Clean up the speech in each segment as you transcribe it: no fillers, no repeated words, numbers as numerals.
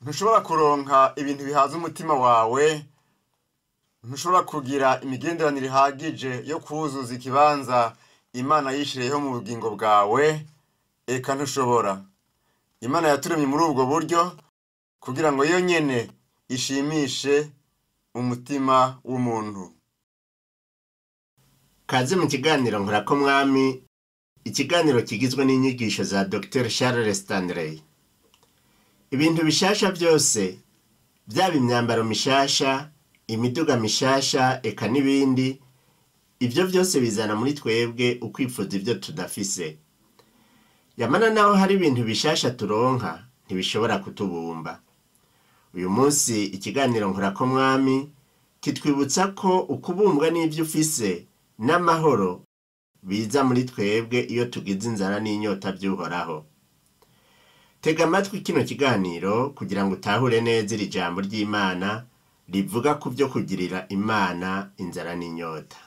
ntushobora kuronka ibintu bihaza umutima wawe, ntushobora kugira imigenderanire ihagije yo kuzuza ikibanza Imana yishiriyeho mu bugingo bwawe, eka ntushobora. Imana yaturemye muri ubwo buryo kugira ngo yo nyene ishimishe umutima w'umuntu. Kaze mu kiganiro Nkorako Mwami, ikiganiro kigizwe n'inyigisho za Dr. Charles Stanley. Ibintu bishasha byose, byaba imyambaro mishasha, imiduga mishasha, eka n'ibindi, ibyo byose bizana muri twebwe ukwifuza ibyo tudafise. Yamana naho hari ibintu bishasha turonka, ntibishobora kutubumba. Uyu munsi ikiganiro Nkorako Mwami kitwibutsa ko ukubumbwa n'ibyo ufise n'amahoro biza muri twebwe iyo tugize inzara n'inyota by'Uhoraho. Tega amatwi kino kiganiro kugira ngo utahure neza iri jambo ry'Imana rivuga ku byo kugirira Imana inzara n'inyota.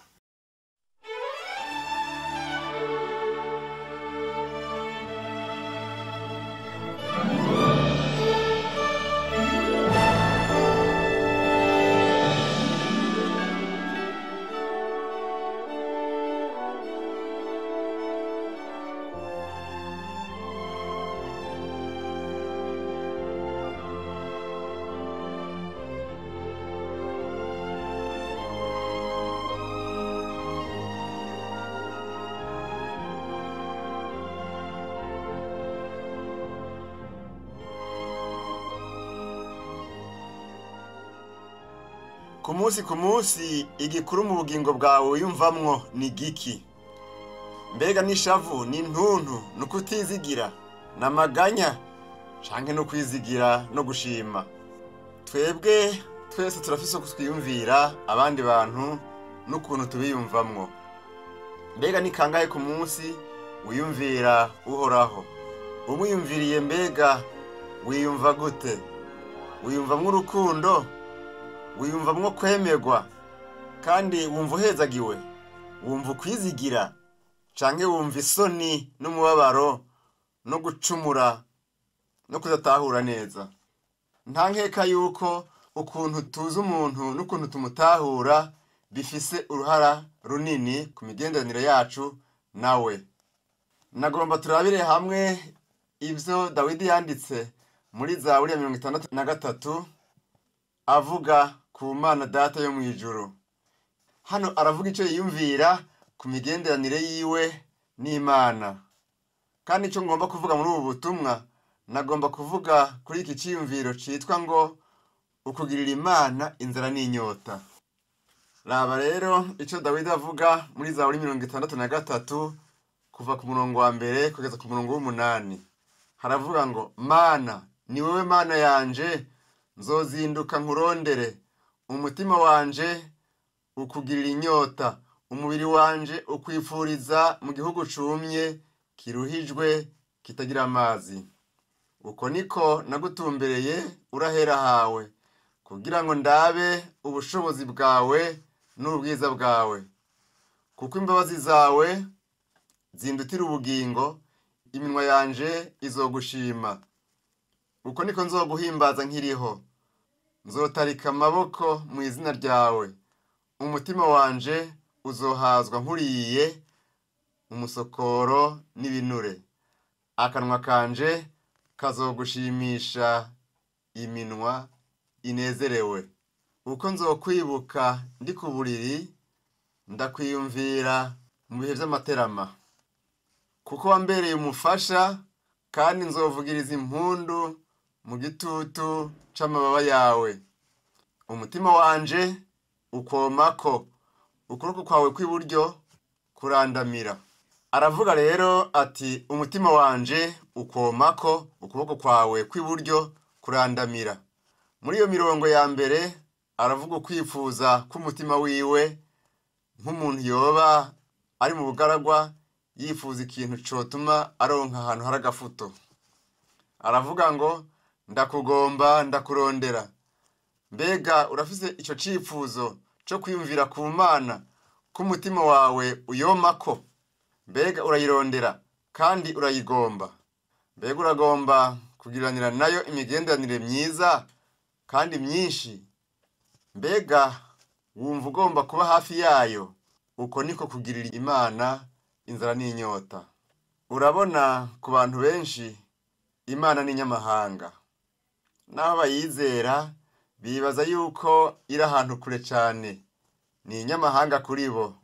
Ku munsi igikuru mu bugingo bwawe wiyumvamwo ni giki? Mbega n'ishavu, n'intuntu, no kutizigira, n'amaganya, canke no kwizigira no gushima? Twebwe twese turafise uko twiyumvira abandi bantu n'ukuntu tubiyumvamwo. Mbega ni kangahe ku munsi wiyumvira Uhoraho? Umwiyumviriye mbega wiyumva gute? Wiyumvamwo urukundo? Wiyumvamwo kwemerwa? Kandi wumva uhezagiwe? Wumva ukwizigira? Canke wumva isoni n'umubabaro no gucumura no kudatahura neza? Nta nkeka yuko ukuntu tuzi umuntu n'ukuntu tumutahura bifise uruhara runini ku migenderanire yacu nawe. Nagomba turabire hamwe ivyo Dawidi yanditse muri Zaburi ya 63 avuga ku Mana Data yo mw'ijuru. Hano aravuga ico yiyumvira ku migenderanire yiwe n'Imana. Kandi ico ngomba kuvuga muri ubu butumwa, nagomba kuvuga kuri iki ciyumviro citwa ngo ukugirira Imana inzara n'inyota. Raba rero ico Dawidi avuga muri Zaburi 63 kuva ku murongo wa mbere kugeza ku murongo w'8. Haravuga ngo, Mana, ni wewe Mana yanje, nzozinduka nkurondere. Umutima wanje ukugirira inyota, umubiri wanje ukwifuriza mu gihugu cumye kiruhijwe kitagira amazi. Uko niko nagutumbereye urahera hawe, kugira ngo ndabe ubushobozi bwawe n'ubwiza bwawe. Kuko imbabazi zawe zindutira ubugingo, iminwa yanje izogushima. Uko niko nzoguhimbaza nkiriho, nzotarika amaboko mu izina ryawe. Umutima wanje uzohazwa nkuriye umusokoro n'ibinure. Akanwa kanje kazogushimisha iminwa inezerewe. Uko nzokwibuka ndi ku buriri, ndakwiyumvira mu bihe vy'amaterama. Kuko wambereye umufasha, kandi nzovugiriza impundu mu gitutu c'amababa yawe. Umutima wanje ukomako, ukuboko kwawe kw'iburyo kurandamira. Aravuga rero ati umutima wanje ukomako, ukuboko kwawe kw'iburyo kurandamira. Muri iyo mirongo ya mbere aravuga ukwifuza k'umutima wiwe nk'umuntu yoba ari mu bugaragwa yifuza ikintu cotuma aronka ahantu hari agafuto. Aravuga ngo, ndakugomba ndakurondera. Mbega urafise ico cifuzo co kwiyumvira ku Mana k'umutima wawe uyomako? Mbega urayirondera kandi urayigomba? Mbega uragomba kugiranira nayo imigenderanire myiza kandi myinshi, mbega wumva ugomba kuba hafi yayo. Uko niko kugirira Imana inzara n'inyota. Urabona, ku bantu benshi Imana ni inyamahanga, naho bayizera bibaza yuko iri ahantu kure cyane. Ni inyamahanga kuri bo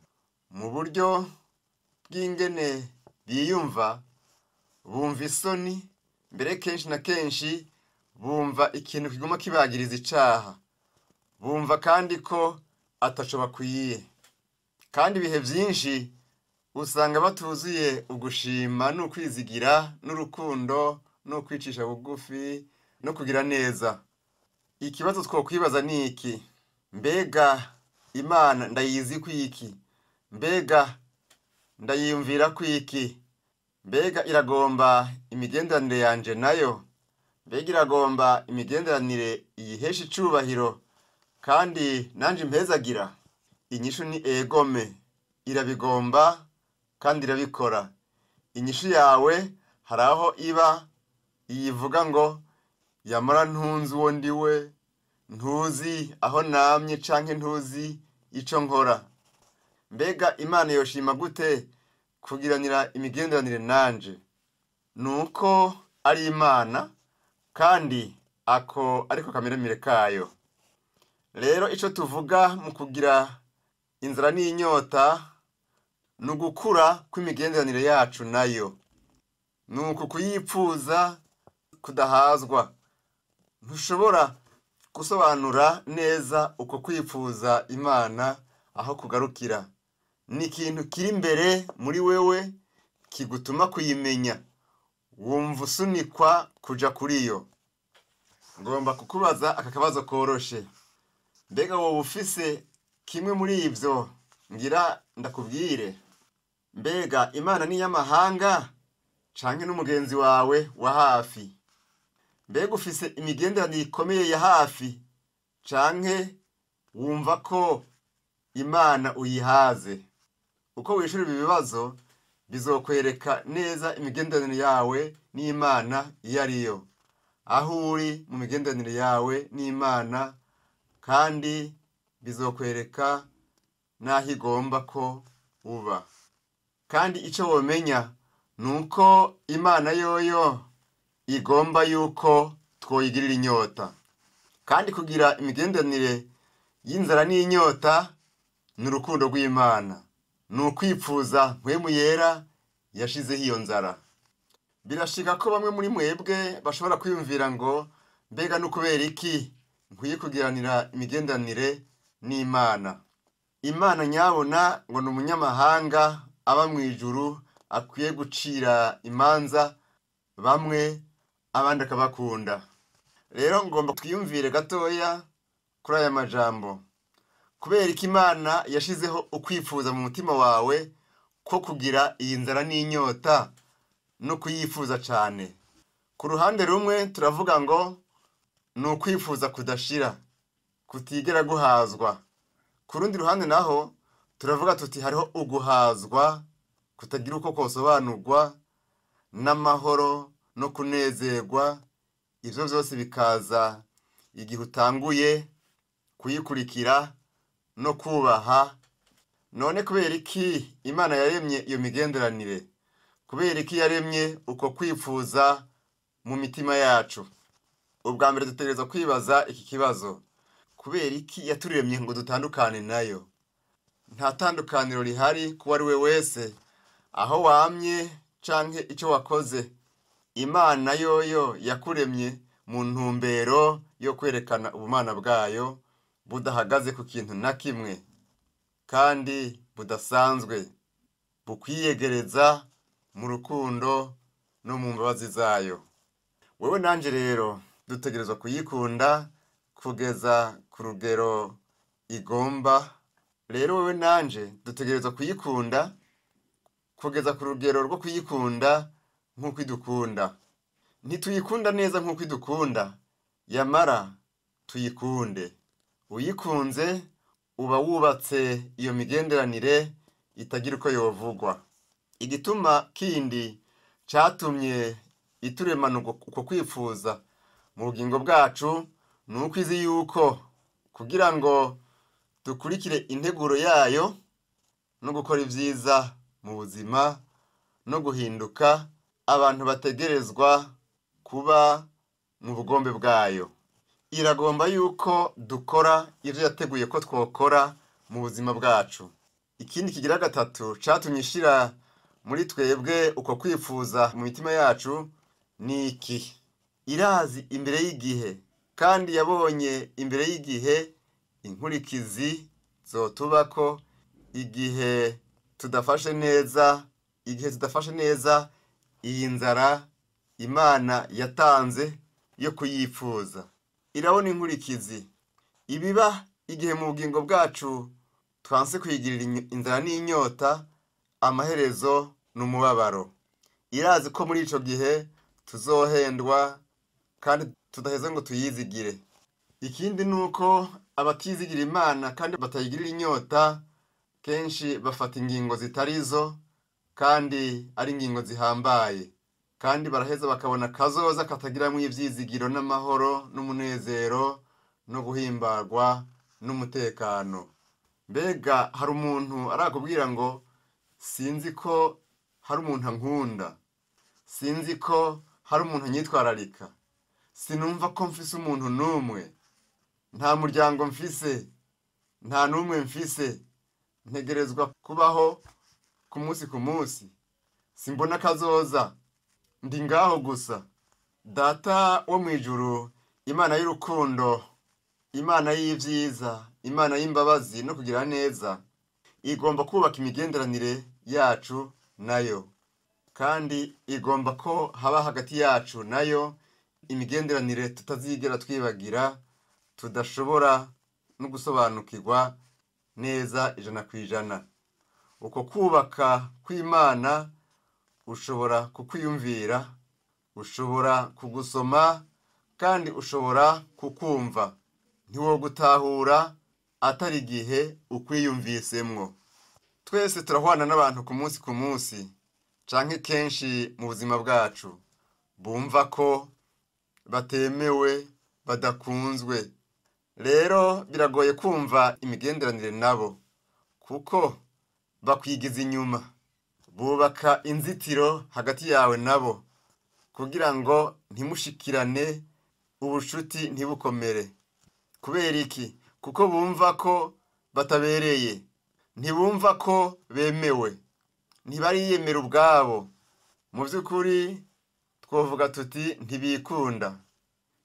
mu buryo bw'ingene biyumva. Bumva isoni, mbere kenshi na kenshi bumva ikintu kiguma kibagiriza icaha. Bumva kandi ko ataco bakwiye, kandi ibihe byinshi usanga batuzuye ugushima n'ukwizigira n'urukundo no kwicisha bugufi no kugira neza. Ikibazo twokwibaza ni iki: mbega Imana ndayizi kwiki? Mbega ndayiyumvira kwiki? Mbega iragomba imigenderanire yanje nayo? Mbega iragomba imigenderanire iyihesha icubahiro kandi nanje impezagira? Inyishu ni egome, irabigomba kandi irabikora. Inyishu yawe hari aho iba iyivuga ngo yamara ntunzi uwo ndiwe, ntuzi aho namye canke ntuzi ico nkora. Mbega Imana yoshima gute kugiranira imigenderanire nanje? Nuko ari Imana kandi ako ariko kameremere kayo. Rero ico tuvuga mu kugira inzara n'inyota ni ugukura kw'imigenderanire yacu nayo, ni uku kuyipfuza kudahazwa. Ntushobora gusobanura neza uko kwipfuza Imana aho kugarukira. Ni ikintu kiri imbere muri wewe kigutuma kuyimenya. Wumva usunikwa kuja kuri yo. Ngomba kukubaza aka kabazo koroshe: mbega wowe ufise kimwe muri ivyo ngira ndakubwire? Mbega Imana ni inyamahanga canke n'umugenzi wawe wa hafi? Mbega ufise imigenderanire ikomeye ya hafi canke wumva ko Imana uyihaze? Uko wishura ibi bibazo bizokwereka neza imigenderanire yawe n'Imana iyo ariyo, aho uri mu migenderanire yawe n'Imana, kandi bizokwereka n'aho igomba ko uba. Kandi ico womenya nuko Imana yoyo igomba yuko twoyigirira inyota. Kandi kugira imigenderanire y'inzara n'inyota ni urukundo rw'Imana, ni ukwipfuza mpwemu yera yashizeho iyo nzara. Birashika ko bamwe muri mwebwe bashobora kwiyumvira ngo mbega n'ukubera iki nkwiye kugiranira imigenderanire n'Imana? Imana nyabona ngo ni umunyamahanga aba mu ijuru, akwiye gucira imanza bamwe abandi akabakunda. Rero ngomba twiyumvire gatoya kuri aya majambo. Kubera iki Imana yashizeho ukwifuza mu mutima wawe ko kugira iyi nzara n'inyota no kuyifuza cyane? Ku ruhande rumwe turavuga ngo ni ukwifuza kudashira, kutigera guhazwa. Ku rundi ruhande naho turavuga tuti hariho uguhazwa kutagira uko kosobanurwa, n'amahoro no kunezerwa. Ivyo vyose bikaza igihe utanguye kuyikurikira no kubaha. None kubera iki Imana yaremye iyo migenderanire? Kubera iki yaremye uko kwifuza mu mitima yacu? Ubwa mbere dutegereza kwibaza iki kibazo: kubera iki yaturemye ngo dutandukane nayo? Nta tandukaniro rihari kuba ari we wese, aho wamye canke ico wakoze. Imana yoyo yakuremye mu ntumbero yo kwerekana ubumana bwayo budahagaze ku kintu na kimwe, kandi budasanzwe, bukwiyegereza mu rukundo no mu mbabazi zayo. Wewe nanje rero dutegerezwa kuyikunda kugeza ku rugero igomba. Rero wewe nanje dutegerezwa kuyikunda kugeza ku rugero rwo kuyikunda nk'uko idukunda. Ntituyikunda neza nk'uko idukunda, yamara tuyikunde. Uyikunze uba wubatse iyo migenderanire itagira uko yovugwa. Igituma kindi catumye ituremana uko kwifuza mu bugingo bwacu, ni uko izi yuko kugira ngo dukurikire integuro yayo no gukora ibyiza mu buzima no guhinduka abantu bategerezwa kuba mu bugombe bwayo. Iragomba yuko dukora ibyo yateguye ko twokora mu buzima bwacu. Ikindi kigira gatatu catumye ishira muri twebwe uko kwifuza mu mitima yacu ni iki: irazi imbere y'igihe, kandi yabonye imbere y'igihe inkurikizi zotubako igihe tudafashe neza iyi nzara Imana yatanze yo kuyifuza. Irabona inkurikizi ibiba igihe mu bugingo bwacu twanse kwigirira inzara n'inyota, amaherezo n'umubabaro. Irazi ko muri ico gihe tuzohendwa kandi tudaheze ngo tuyizigire. Ikindi nuko abatizigira Imana kandi batayigirira inyota kenshi bafata ingingo zitarizo kandi ari ingingo zihambaye, kandi baraheza bakabona kazoza katagiramwo ivyizigiro n'amahoro n'umunezero no guhimbarwa n'umutekano. Mbega hari umuntu arakubwira ngo sinzi ko hari umuntu ankunda, sinzi ko hari umuntu anyitwararika, sinumva ko mfise umuntu n'umwe, nta muryango mfise, nta n'umwe mfise, ntegerezwa kubaho ku munsi, simbona kazoza, ndi ngaho gusa. Data wo mw'ijuru, Imana y'urukundo, Imana y'ivyiza, Imana y'imbabazi no kugira neza, igomba kubaka imigenderanire yacu nayo, kandi igomba ko haba hagati yacu nayo imigenderanire tutazigera twibagira, tudashobora no gusobanukirwa neza 100%. Uko kubaka kw'Imana ushobora kukwiyumvira, ushobora kugusoma, kandi ushobora kukumva. Ntiwogutahura atari igihe ukwiyumvisemwo. Twese turahwana n'abantu ku munsi canke kenshi mu buzima bwacu, bumva ko batemewe, badakunzwe. Rero biragoye kumva imigenderanire nabo, kuko bakwigiza inyuma, bubaka inzitiro hagati yawe nabo kugira ngo ntimushikirane, ubushuti ntibukomere. Kubera iki? Kuko bumva ko batabereye, ntibumva ko bemewe, ntibariyemera ubwabo. Mu by'ukuri twovuga tuti ntibikunda,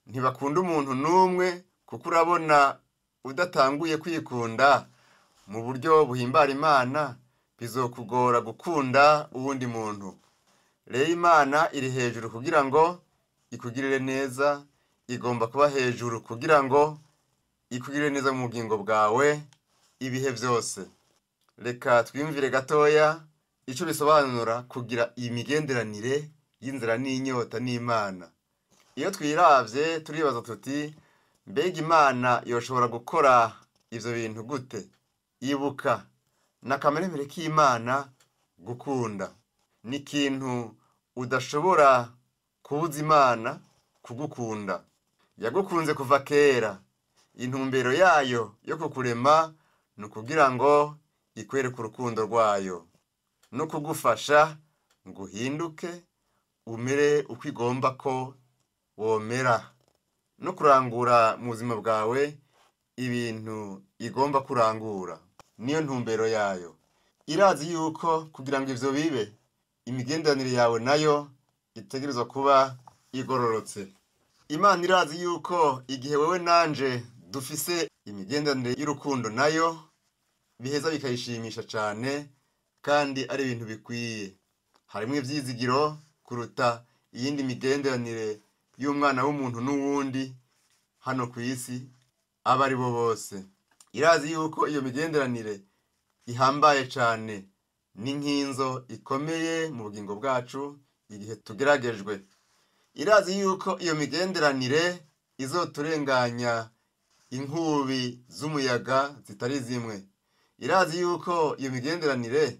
ntibakunda umuntu n'umwe, kuko urabona udatanguye kwikunda mu buryo buhimbara Imana, bizokugora gukunda uwundi muntu. Rero Imana iri hejuru kugira ngo ikugirire neza, igomba kuba hejuru kugira ngo ikugirire neza mu bugingo bwawe ibihe byose. Reka twiyumvire gatoya ico bisobanura kugira iyi migenderanire y'inzira n'inyota n'Imana. Iyo twiravye turibaza tuti, mbega Imana yoshobora gukora ivyo bintu gute? Ibuka n'akameremere k'Imana gukunda. Ni ikintu udashobora kubuza Imana kugukunda. Yagukunze kuva kera. Intumbero yayo yo kukurema ni ukugira ngo ikwereke urukundo rwayo, no kugufasha ngo uhinduke umere uko igomba ko womera, no kurangura mu buzima bwawe ibintu igomba kurangura. Niyo ntumbero yayo. Irazi yuko kugira ngo ivyo bibe, imigenderanire yawe nayo itegerezwa kuba igororotse. Imana irazi yuko igihe wewe nanje dufise imigenderanire y'urukundo nayo, biheza bikayishimisha cane, kandi ari ibintu bikwiye. Harimwo ivyizigiro kuruta iyindi migenderanire y'umwana w'umuntu n'uwundi hano ku isi aba ari bo bose. Irazi yuko iyo migenderanire ihambaye cane, n'inkinzo ikomeye mu bugingo bwacu igihe tugeragejwe. Irazi yuko iyo migenderanire izoturenganya inkubi z'umuyaga zitari zimwe. Irazi yuko iyo migenderanire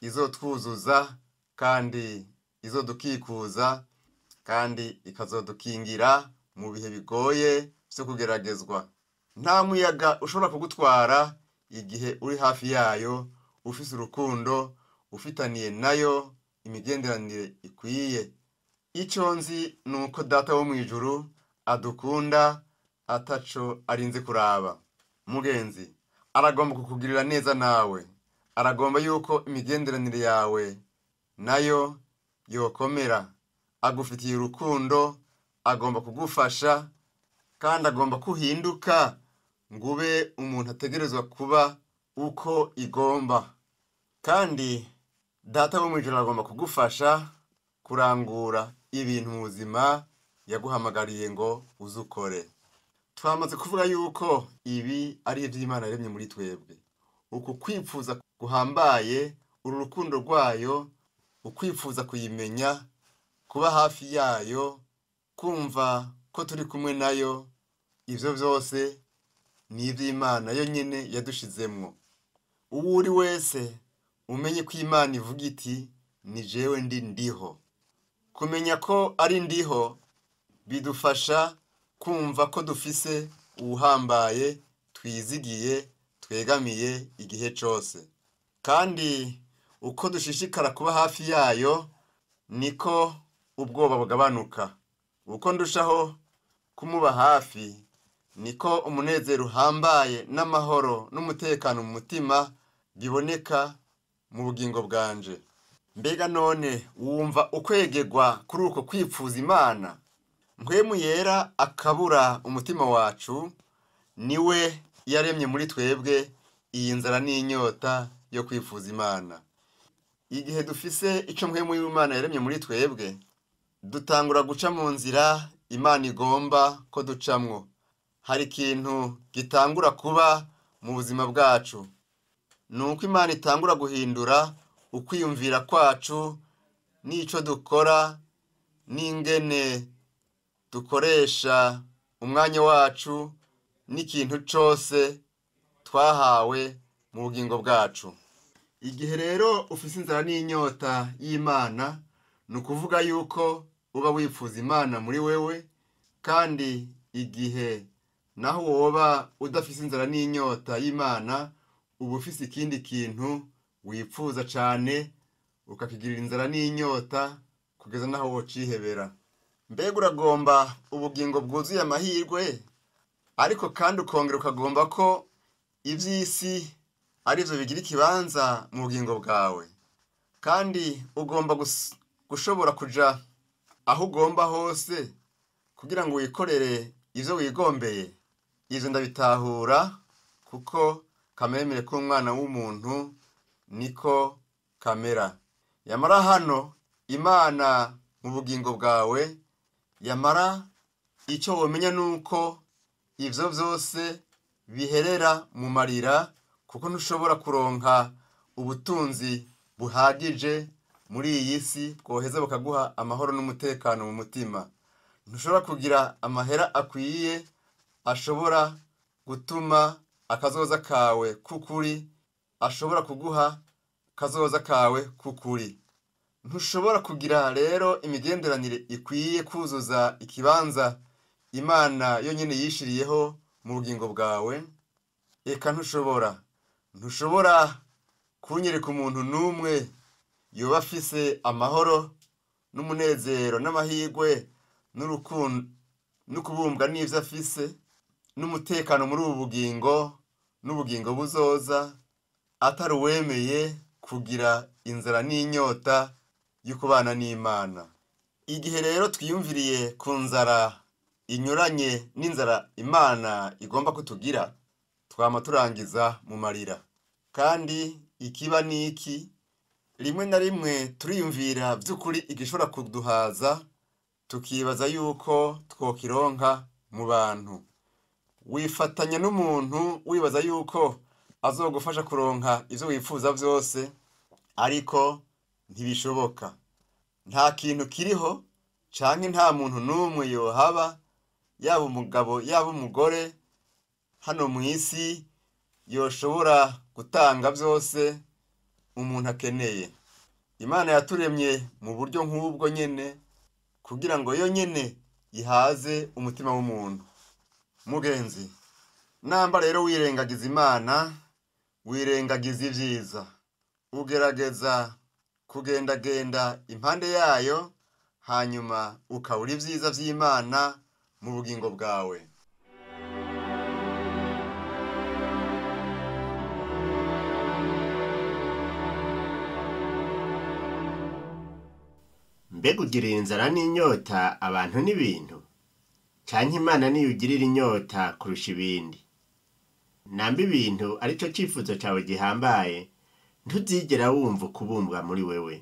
izotwuzuza kandi izodukikuza, kandi ikazodukingira mu bihe bigoye byo kugeragezwa. Nta muyaga ushobora kugutwara igihe uri hafi yayo, ufise urukundo, ufitaniye nayo imigenderanire ikwiye. Icyo nzi ni uko Data wo mu ijuru adukunda ataco arinze kuraba. Mugenzi, aragomba kukugirira neza nawe. Aragomba yuko imigenderanire yawe nayo yokomera. Agufitiye urukundo, agomba kugufasha, kandi agomba kuhinduka ngo ube umuntu ategerezwa kuba uko igomba. Kandi Data wo mu ijuru agomba kugufasha kurangura ibintu mu buzima yaguhamagariye ngo uzukore. Twamaze kuvuga yuko ibi ari iby'Imana yaremye muri twebwe. Uku kwipfuza guhambaye, uru rukundo rwayo, ukwifuza kuyimenya, kuba hafi yayo, kumva ko turi kumwe nayo, ivyo byose ni iby'Imana yo nyene yadushizemwo. Uwo uri wese umenye ko Imana ivuga iti ni jewe ndiho. Kumenya ko ari ndiho bidufasha kumva ko dufise uhambaye, twizigiye, twegamiye igihe cose. Kandi uko dushishikara kuba hafi yayo niko ubwoba bugabanuka. Uko ndushaho kumuba hafi niko umunezero uhambaye n'amahoro n'umutekano mu mutima biboneka mu bugingo bwanje. Mbega none wumva ukwegegwa kuri uko kwipfuza Imana? Mpwemu Yera akabura umutima wacu, niwe yaremye muri twebwe iyi nzara n'inyota yo kwifuza Imana. Igihe dufise ico mpwemu y'Imana yaremye muri twebwe, dutangura guca mu nzira Imana igomba ko ducamwo. Hari ikintu gitangura kuba mu buzima bwacu. Nuko Imana itangura guhindura ukwiyumvira kwacu n'ico dukora, n'ingene dukoresha umwanya wacu, n'ikintu cose twahawe mu bugingo bwacu. Igihe rero ufise inzara n'inyota y'Imana, ni ukuvuga yuko uba wifuza Imana muri wewe. Kandi igihe naho woba udafise inzara n'inyota y'Imana, uba ufise ikindi kintu wipfuza cane, ukakigirira inzara n'inyota kugeza naho wocihebera. Mbega uragomba ubugingo bwuzuye amahirwe, ariko kandi ukongera ukagomba ko ivy'isi arivyo bigira ikibanza mu bugingo bwawe. Kandi ugomba gushobora kuja aho ugomba hose kugira ngo wikorere ivyo wigombeye. Ivyo ndabitahura kuko kameremere k'umwana w'umuntu niko kamera. Yamara hano Imana mu bugingo bwawe, yamara ico womenya nuko ivyo vyose biherera mu marira, kuko ntushobora kuronka ubutunzi buhagije muri iyi si bwoheza bukaguha amahoro n'umutekano mu mutima. Ntushobora kugira amahera akwiye ashobora gutuma akazoza kawe kukuri, ashobora kuguha kazoza kawe kukuri. Ntushobora kugira rero imigenderanire ikwiye kuzuza ikibanza Imana yonyene yishiriyeho mu bugingo bwawe. Eka ntushobora kunyereka umuntu n'umwe yoba afise amahoro n'umunezero n'amahirwe n'urukundo n'ukubumbwa n'ivyo afise n'umutekano muri ubu bugingo n'ubugingo buzoza, atari uwemeye kugira inzara n'inyota y'ukubana n'Imana. Igihe rero twiyumviriye ku nzara inyuranye n'inzara Imana igomba kutugira, twama turangiza mu marira. Kandi ikiba niki, rimwe na rimwe turiyumvira vy'ukuri igishobora kuduhaza, tukibaza yuko twokironka mu bantu. Wifatanya n'umuntu wibaza yuko azogufasha kuronka ivyo wifuza vyose, ariko ntibishoboka. Nta kintu kiriho canke nta muntu n'umwe yohaba, yaba umugabo yaba umugore hano mu isi, yoshobora gutanga vyose umuntu akeneye. Imana yaturemye mu buryo nk'ubwo nyene kugira ngo yo nyene ihaze umutima w'umuntu. Mugenzi, namba rero wirengagiza Imana, wirengagiza ivyiza, ugerageza kugendagenda impande yayo, hanyuma ukabura ivyiza vy'Imana mu bugingo bwawe. Mbega ugirira inzara n'inyota abantu n'ibintu? Canke Imana niyo ugirira inyota kurusha ibindi? Namba ibintu arico cifuzo cawe gihambaye, ntuzigera wumva ukubumbwa muri wewe.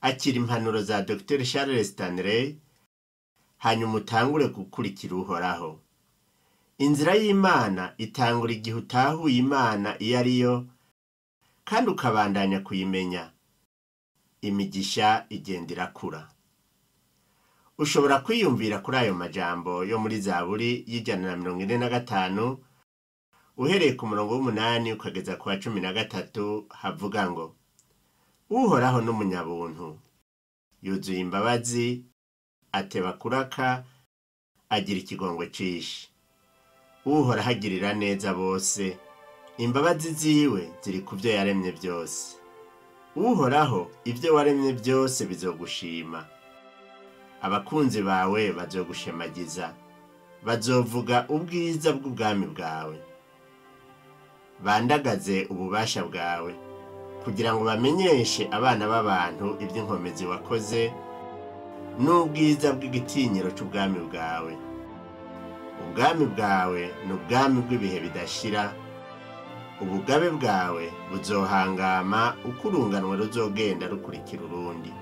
Akira impanuro za Dr. Charles Stanley, hanyuma utangure gukurikira Uhoraho. Inzira y'Imana itangura igihe utahuye Imana iyo ariyo, kandi ukabandanya kuyimenya. Imigisha igenda irakura. Ushobora kwiyumvira kuri ayo majambo yo muri Zaburi y'145 uhereye ku murongo w'8 ukageza ku wa 13 havuga ngo: Uhoraho n'umunyabuntu, yuzuye imbabazi, ateba kuraka, agira ikigongwe cishi. Uhoraho agirira neza bose, imbabazi ziwe ziri ku byo yaremye byose. Uhoraho ibyo waremye byose bizogushima. Abakunzi bawe bazogushemagiza, bazovuga ubwiza bw'ubwami bwawe. Bandagaze ububasha bwawe, kugira ngo bamenyeshe abana b'abantu iby'inkomezi wakoze, n'ubwiza bw'igitinyiro c'ubwami bwawe. Ubwami bwawe ni ubwami bw'ibihe bidashira, ubugabe bwawe buzohangama uko urunganwe ruzogenda rukurikira urundi.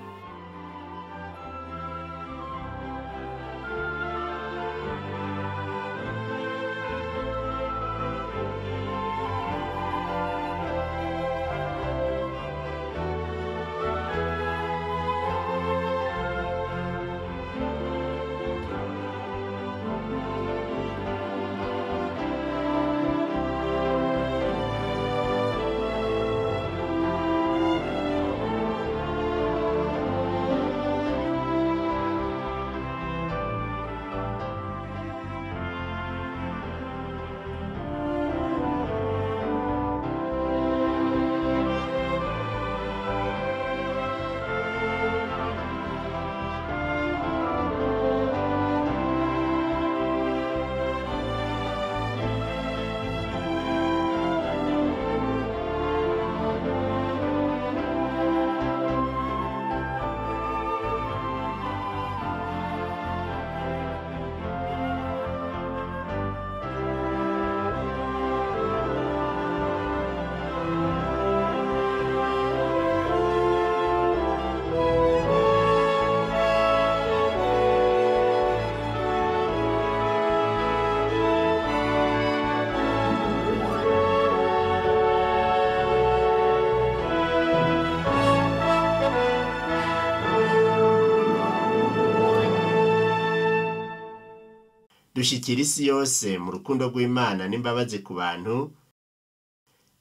Dushikira isi yose mu rukundo rw'Imana n'imbabazi ku bantu.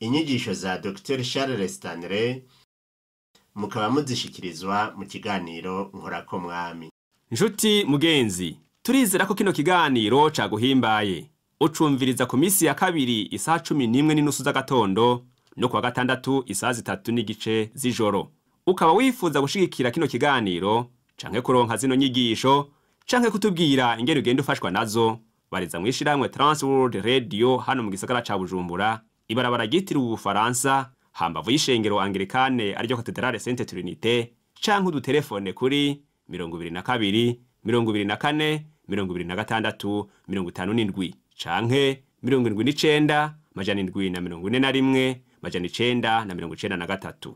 Inyigisho za Dr. Charles Stanley mukaba muzishikirizwa mu kiganiro Nkorako Mwami. Nshuti mugenzi, turizera ko kino kiganiro caguhimbaye. Ucumviriza ku misi ya kabiri isaha 11:30 z'agatondo no kuwa gatandatu isaha 3:30 z'ijoro. Ukaba wifuza gushigikira kino kiganiro canke kuronka zino nyigisho canke kutubwira ingene ugenda ufashwa nazo, bariza mw'ishiramwe Transworld Radio hano mu gisagara ca Bujumbura, ibarabara ryitiriwe Ubufaransa, hambavu y'ishengero Anglikane ariryo Katedrale Sainte Trinité, canke udutelefone kuri 22 24 26 57 canke 79 741 993.